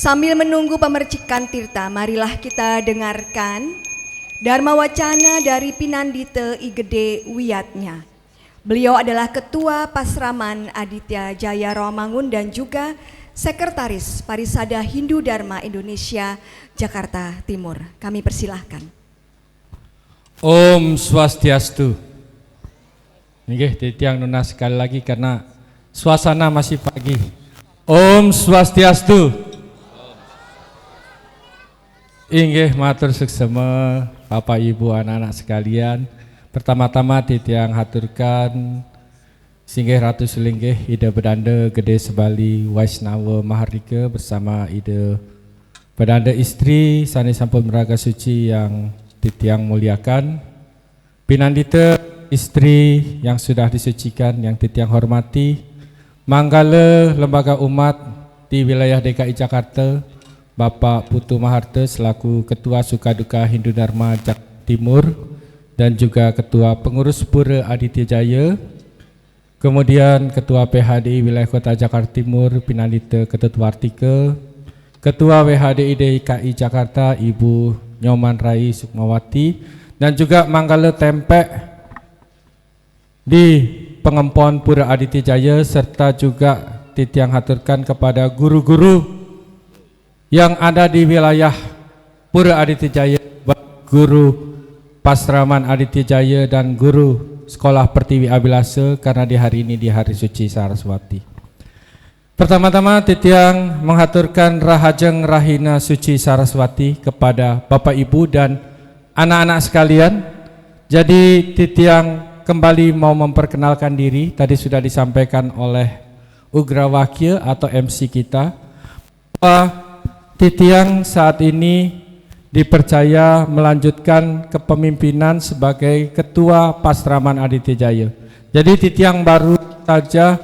Sambil menunggu pemercikan tirta, marilah kita dengarkan Dharma Wacana dari Pinandita I Gede Wiyatnya. Beliau adalah Ketua Pasraman Aditya Jaya Rawamangun dan juga Sekretaris Parisada Hindu Dharma Indonesia Jakarta Timur. Kami persilahkan. Om Swastiastu. Nggih, titiang nuna sekali lagi karena suasana masih pagi. Om Swastiastu. Inggih matur suksema Bapak Ibu anak-anak sekalian. Pertama-tama titiang haturkan singgih Ratu Sulinggih Ida Bedanda Gede Sebali Waisnawa Mahardika bersama Ida Bedanda istri Sani Sampun Meraga Suci yang titiang muliakan. Pinandita istri yang sudah disucikan yang titiang hormati. Manggala lembaga umat di wilayah DKI Jakarta, Bapak Putu Maharta selaku Ketua Sukaduka Hindu Dharma Jakarta Timur dan juga Ketua Pengurus Pura Aditya Jaya, kemudian Ketua PHDI Wilayah Kota Jakarta Timur Pinandita Ketutuartika, Ketua WHDI DKI Jakarta Ibu Nyoman Rai Sukmawati, dan juga Manggala Tempek di Pengempon Pura Aditya Jaya, serta juga titiang haturkan kepada guru-guru yang ada di wilayah Pura Aditya Jaya, guru Pasraman Aditya Jaya dan guru Sekolah Pertiwi Abilasa, karena di hari ini di Hari Suci Saraswati. Pertama-tama titiang menghaturkan rahajeng rahina suci Saraswati kepada Bapak Ibu dan anak-anak sekalian. Jadi titiang kembali mau memperkenalkan diri. Tadi sudah disampaikan oleh Ugrawakya atau MC kita, titiang saat ini dipercaya melanjutkan kepemimpinan sebagai Ketua Pasraman Aditya Jaya. Jadi titiang baru saja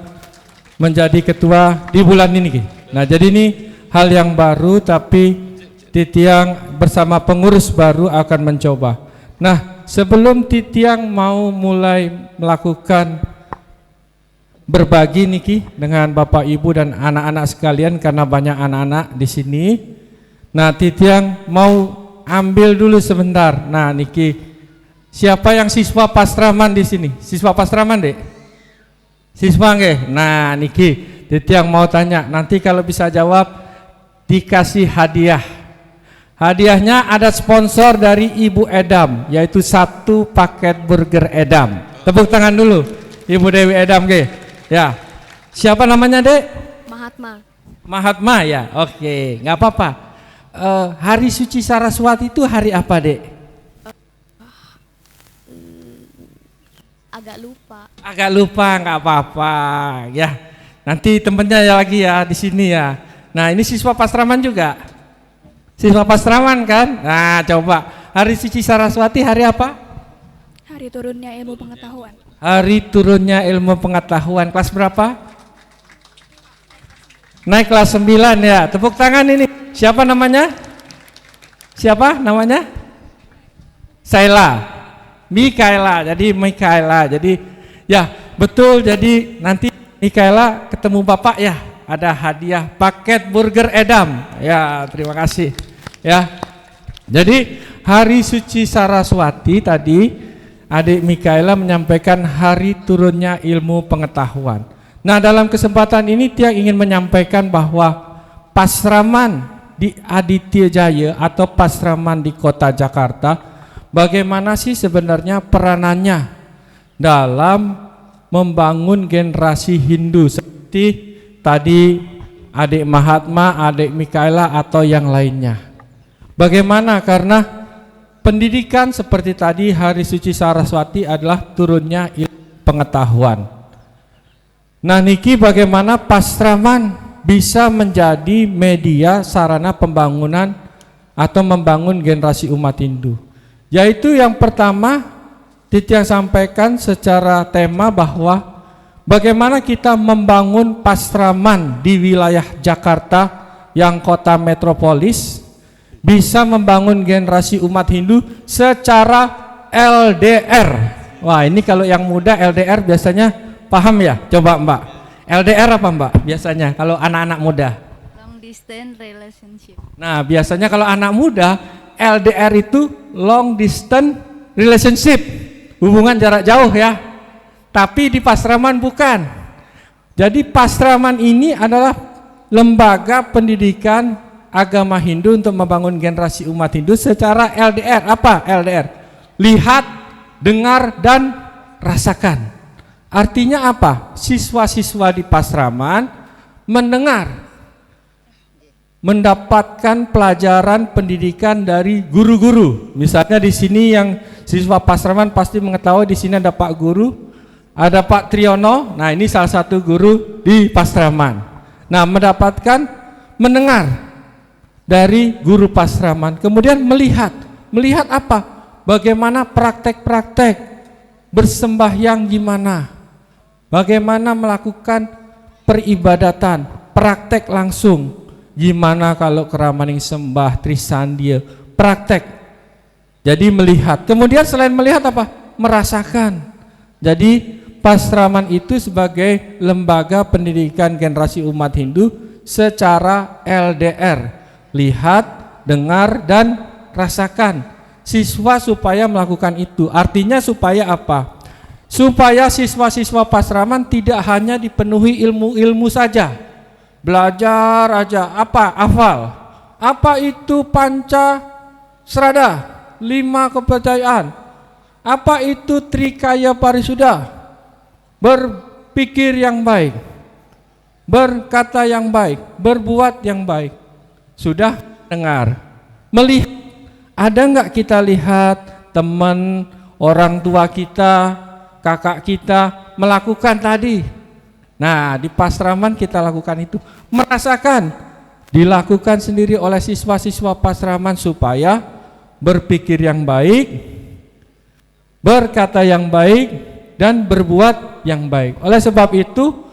menjadi ketua di bulan ini. Nah, jadi ini hal yang baru, tapi titiang bersama pengurus baru akan mencoba. Nah, sebelum titiang mau mulai melakukan berbagi niki dengan Bapak Ibu dan anak-anak sekalian, karena banyak anak-anak di sini. Nah, titiang mau ambil dulu sebentar. Nah, niki siapa yang siswa Pasraman di sini? Siswa Pasraman, Dek? Siswa nggih. Nah, niki titiang mau tanya. Nanti kalau bisa jawab dikasih hadiah. Hadiahnya ada sponsor dari Ibu Edam, yaitu 1 paket burger Edam. Tepuk tangan dulu Ibu Dewi Edam nggih. Ya, siapa namanya, Dek? Mahatma. Mahatma ya, oke, nggak apa-apa. Hari Suci Saraswati itu hari apa, Dek? Agak lupa. Agak lupa, nggak apa-apa ya. Nanti temennya ya lagi ya di sini ya. Nah, ini siswa Pasraman juga. Siswa Pasraman kan? Nah, coba Hari Suci Saraswati hari apa? Hari turunnya ilmu pengetahuan. Hari turunnya ilmu pengetahuan. Kelas berapa? Naik kelas 9 ya. Tepuk tangan ini. Siapa namanya? Siapa namanya? Saila. Mikaela. Jadi Mikaela. Jadi ya betul. Jadi nanti Mikaela ketemu Bapak ya. Ada hadiah paket burger Edam. Ya, terima kasih. Ya. Jadi Hari Suci Saraswati tadi Adik Mikaela menyampaikan hari turunnya ilmu pengetahuan. Nah, dalam kesempatan ini dia ingin menyampaikan bahwa Pasraman di Aditya Jaya atau Pasraman di Kota Jakarta, bagaimana sih sebenarnya peranannya dalam membangun generasi Hindu seperti tadi Adik Mahatma, Adik Mikaela atau yang lainnya. Bagaimana? Karena pendidikan seperti tadi Hari Suci Saraswati adalah turunnya ilmu pengetahuan. Nah, niki bagaimana Pasraman bisa menjadi media sarana pembangunan atau membangun generasi umat Hindu. Yaitu yang pertama, Titiang sampaikan secara tema bahwa bagaimana kita membangun pasraman di wilayah Jakarta yang kota metropolis, bisa membangun generasi umat Hindu secara LDR. Wah, ini kalau yang muda LDR biasanya paham ya? Coba Mbak, LDR apa Mbak biasanya kalau anak-anak muda? Long distance relationship. Nah, biasanya kalau anak muda LDR itu long distance relationship, hubungan jarak jauh ya. Tapi di Pasraman bukan. Jadi Pasraman ini adalah lembaga pendidikan agama Hindu untuk membangun generasi umat Hindu secara LDR. Apa LDR? Lihat, dengar, dan rasakan. Artinya apa? Siswa-siswa di Pasraman mendengar, mendapatkan pelajaran pendidikan dari guru-guru. Misalnya di sini yang siswa Pasraman pasti mengetahui di sini ada Pak Guru, ada Pak Triyono. Nah, ini salah satu guru di Pasraman. Nah, mendengar dari guru Pasraman, kemudian melihat apa? Bagaimana praktek-praktek bersembahyang gimana? Bagaimana melakukan peribadatan, praktek langsung. Gimana kalau keramaning sembah, trisandia, praktek. Jadi melihat. Kemudian selain melihat apa? Merasakan. Jadi Pasraman itu sebagai lembaga pendidikan generasi umat Hindu secara LDR. Lihat, dengar, dan rasakan. Siswa supaya melakukan itu. Artinya supaya apa? Supaya siswa-siswa Pasraman tidak hanya dipenuhi ilmu-ilmu saja. Belajar aja, apa? Hafal. Apa itu panca serada? 5 kepercayaan. Apa itu trikaya parisuda? Berpikir yang baik, berkata yang baik, berbuat yang baik. Sudah dengar. Melihat, ada enggak kita lihat teman, orang tua kita, kakak kita melakukan tadi? Nah, di Pasraman kita lakukan itu. Merasakan, dilakukan sendiri oleh siswa-siswa Pasraman supaya berpikir yang baik, berkata yang baik, dan berbuat yang baik. Oleh sebab itu,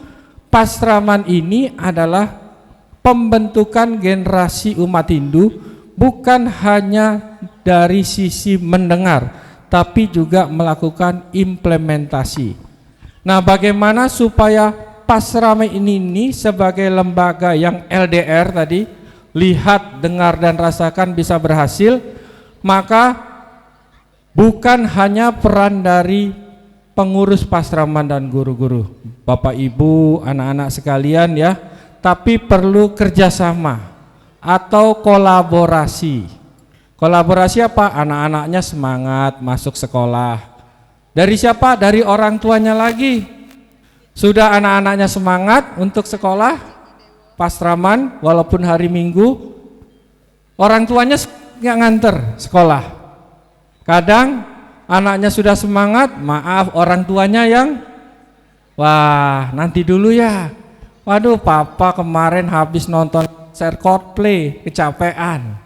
Pasraman ini adalah pembentukan generasi umat Hindu bukan hanya dari sisi mendengar, tapi juga melakukan implementasi. Nah, bagaimana supaya Pasraman ini sebagai lembaga yang LDR tadi, lihat, dengar, dan rasakan bisa berhasil, maka bukan hanya peran dari pengurus Pasraman dan guru-guru, Bapak Ibu, anak-anak sekalian ya, tapi perlu kerjasama atau kolaborasi. Kolaborasi apa? Anak-anaknya semangat masuk sekolah. Dari siapa? Dari orang tuanya lagi. Sudah anak-anaknya semangat untuk sekolah Pasraman walaupun hari Minggu, orang tuanya nggak nganter sekolah. Kadang anaknya sudah semangat, maaf orang tuanya yang wah nanti dulu ya. Waduh, papa kemarin habis nonton konser Coldplay, kecapean.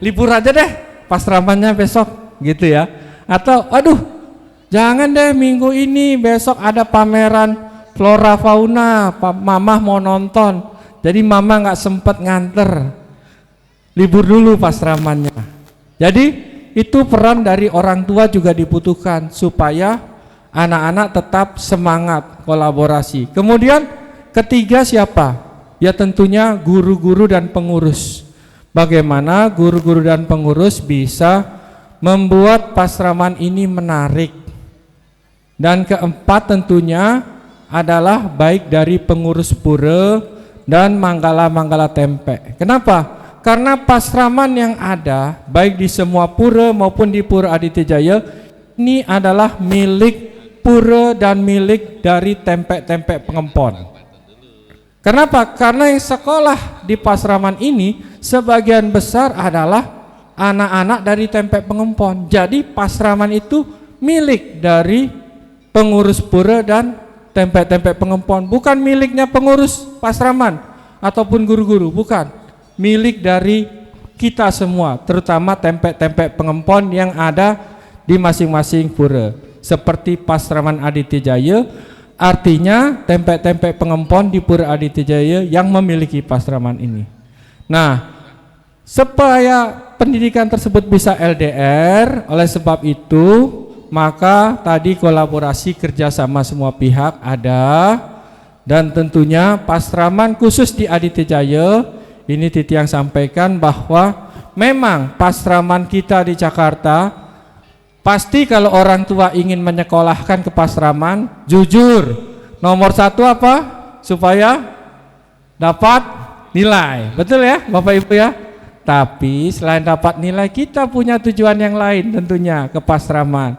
Libur aja deh Pasramannya besok gitu ya. Atau aduh, jangan deh minggu ini, besok ada pameran flora fauna, mama mau nonton. Jadi mama nggak sempet nganter. Libur dulu Pasramannya. Jadi itu peran dari orang tua juga dibutuhkan supaya anak-anak tetap semangat kolaborasi. Kemudian ketiga siapa? Ya tentunya guru-guru dan pengurus. Bagaimana guru-guru dan pengurus bisa membuat Pasraman ini menarik. Dan keempat tentunya adalah baik dari pengurus pura dan manggala-manggala tempe. Kenapa? Karena Pasraman yang ada baik di semua pura maupun di Pura Aditya Jaya ini adalah milik pura dan milik dari tempe-tempe pengempon. Kenapa? Karena yang sekolah di Pasraman ini sebagian besar adalah anak-anak dari tempe pengempon. Jadi Pasraman itu milik dari pengurus pura dan tempe-tempe pengempon bukan miliknya pengurus pasraman ataupun guru-guru, bukan. Milik dari kita semua, terutama tempe-tempe pengempon yang ada di masing-masing pura. Seperti Pasraman Aditya Jaya, artinya tempe-tempe pengempon di Pura Aditya Jaya yang memiliki pasraman ini. Nah, supaya pendidikan tersebut bisa LDR, oleh sebab itu maka tadi kolaborasi kerjasama semua pihak ada, dan tentunya pasraman khusus di Aditya Jaya ini Titiang sampaikan bahwa memang pasraman kita di Jakarta pasti kalau orang tua ingin menyekolahkan ke pasraman, jujur nomor satu apa? Supaya dapat nilai, betul ya Bapak Ibu ya. Tapi selain dapat nilai, kita punya tujuan yang lain tentunya ke pasraman.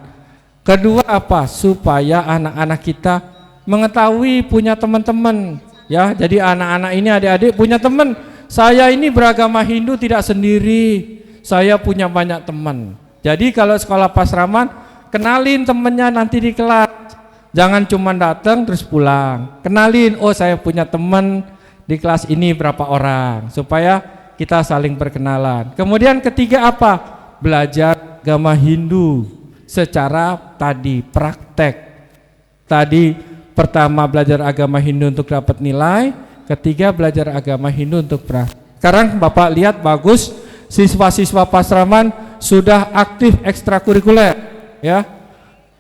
Kedua apa? Supaya anak-anak kita mengetahui punya teman-teman ya. Jadi anak-anak ini, adik-adik punya teman. Saya ini beragama Hindu tidak sendiri, saya punya banyak teman. Jadi kalau sekolah pasraman, kenalin temennya nanti di kelas. Jangan cuma datang terus pulang. Kenalin, oh saya punya teman di kelas ini berapa orang, supaya kita saling berkenalan. Kemudian ketiga apa? Belajar agama Hindu secara tadi praktek. Tadi pertama belajar agama Hindu untuk dapat nilai, ketiga belajar agama Hindu untuk praktek. Sekarang Bapak lihat bagus, siswa-siswa pasraman sudah aktif ekstrakurikuler ya.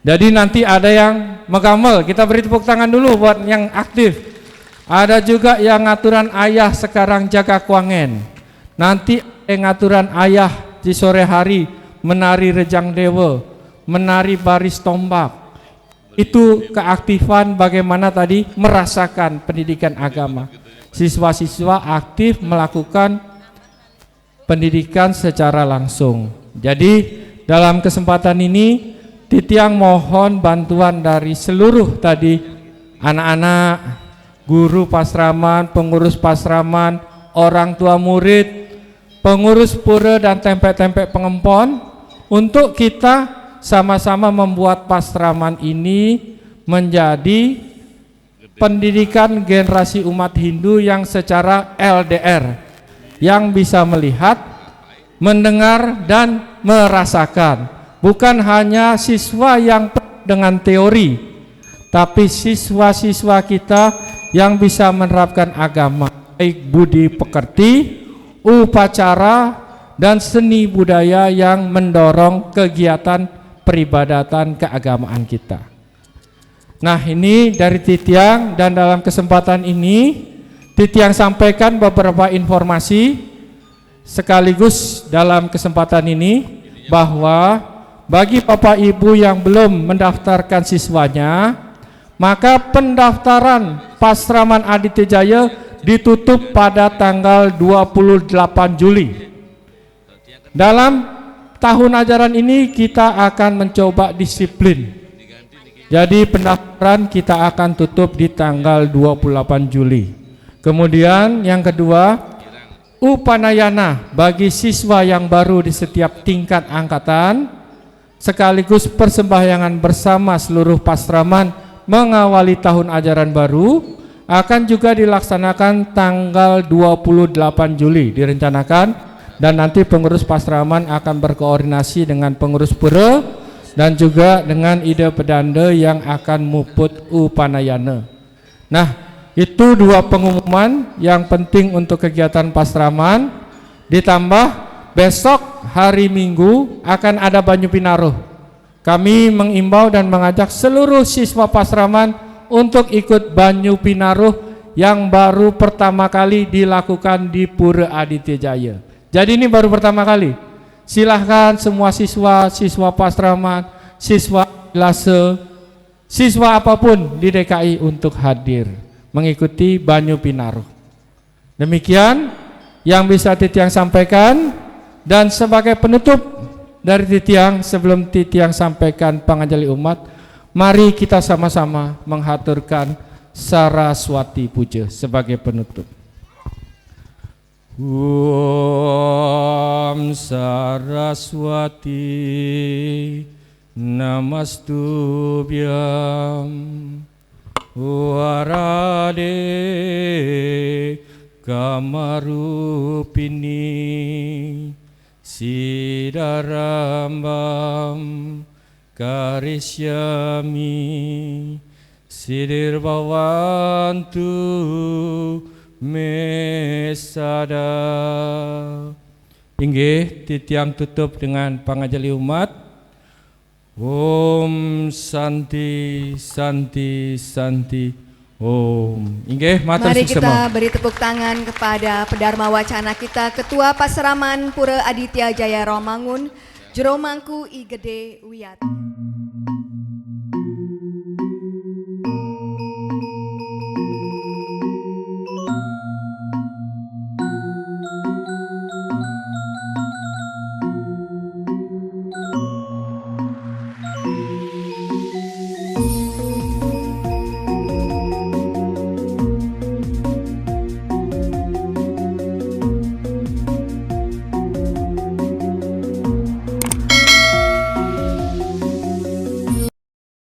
Jadi nanti ada yang megamel, kita beri tepuk tangan dulu buat yang aktif. Ada juga yang ngaturan ayah sekarang jaga kuangen. Nanti yang ngaturan ayah di sore hari menari rejang dewa, menari baris tombak. Itu keaktifan bagaimana tadi merasakan pendidikan agama. Siswa-siswa aktif melakukan pendidikan secara langsung. Jadi dalam kesempatan ini Titiang mohon bantuan dari seluruh tadi anak-anak, guru pasraman, pengurus pasraman, orang tua murid, pengurus pura dan tempe-tempe pengempon, untuk kita sama-sama membuat pasraman ini menjadi pendidikan generasi umat Hindu yang secara LDR, yang bisa melihat, mendengar dan merasakan. Bukan hanya siswa yang dengan teori, tapi siswa-siswa kita yang bisa menerapkan agama, baik budi pekerti, upacara dan seni budaya yang mendorong kegiatan peribadatan keagamaan kita. Nah, ini dari Titiang, dan dalam kesempatan ini Titiang sampaikan beberapa informasi sekaligus dalam kesempatan ini bahwa bagi Bapak Ibu yang belum mendaftarkan siswanya, maka pendaftaran Pasraman Aditya Jaya ditutup pada tanggal 28 Juli. Dalam tahun ajaran ini kita akan mencoba disiplin. Jadi pendaftaran kita akan tutup di tanggal 28 Juli. Kemudian yang kedua, upanayana bagi siswa yang baru di setiap tingkat angkatan, sekaligus persembahyangan bersama seluruh pasraman mengawali tahun ajaran baru, akan juga dilaksanakan tanggal 28 Juli direncanakan, dan nanti pengurus pasraman akan berkoordinasi dengan pengurus pura dan juga dengan ide pedanda yang akan muput upanayana. Nah, itu dua pengumuman yang penting untuk kegiatan pasraman. Ditambah besok hari Minggu akan ada Banyu Pinaruh. Kami mengimbau dan mengajak seluruh siswa pasraman untuk ikut Banyu Pinaruh yang baru pertama kali dilakukan di Pura Aditya Jaya. Jadi ini baru pertama kali. Silahkan semua siswa pasraman, siswa lase, siswa apapun di DKI untuk hadir mengikuti Banyu Pinaruh. Demikian yang bisa Titiang sampaikan. Dan sebagai penutup dari Titiang, sebelum Titiang sampaikan panganjali umat, mari kita sama-sama menghaturkan Saraswati Puja sebagai penutup. Om Saraswati Namastubhyam, Warade Kamarupini Sidarambam Karisyami Sidirbawantu Mesada. Inggih titiang tutup dengan pangajali umat. Om Santi Santi Santi Om. Inggih matur Mari suksema. kita beri tepuk tangan kepada Pedharma Wacana kita, Ketua Pasraman Pura Aditya Jaya Romangun, Jero Mangku I Gede Wiyat.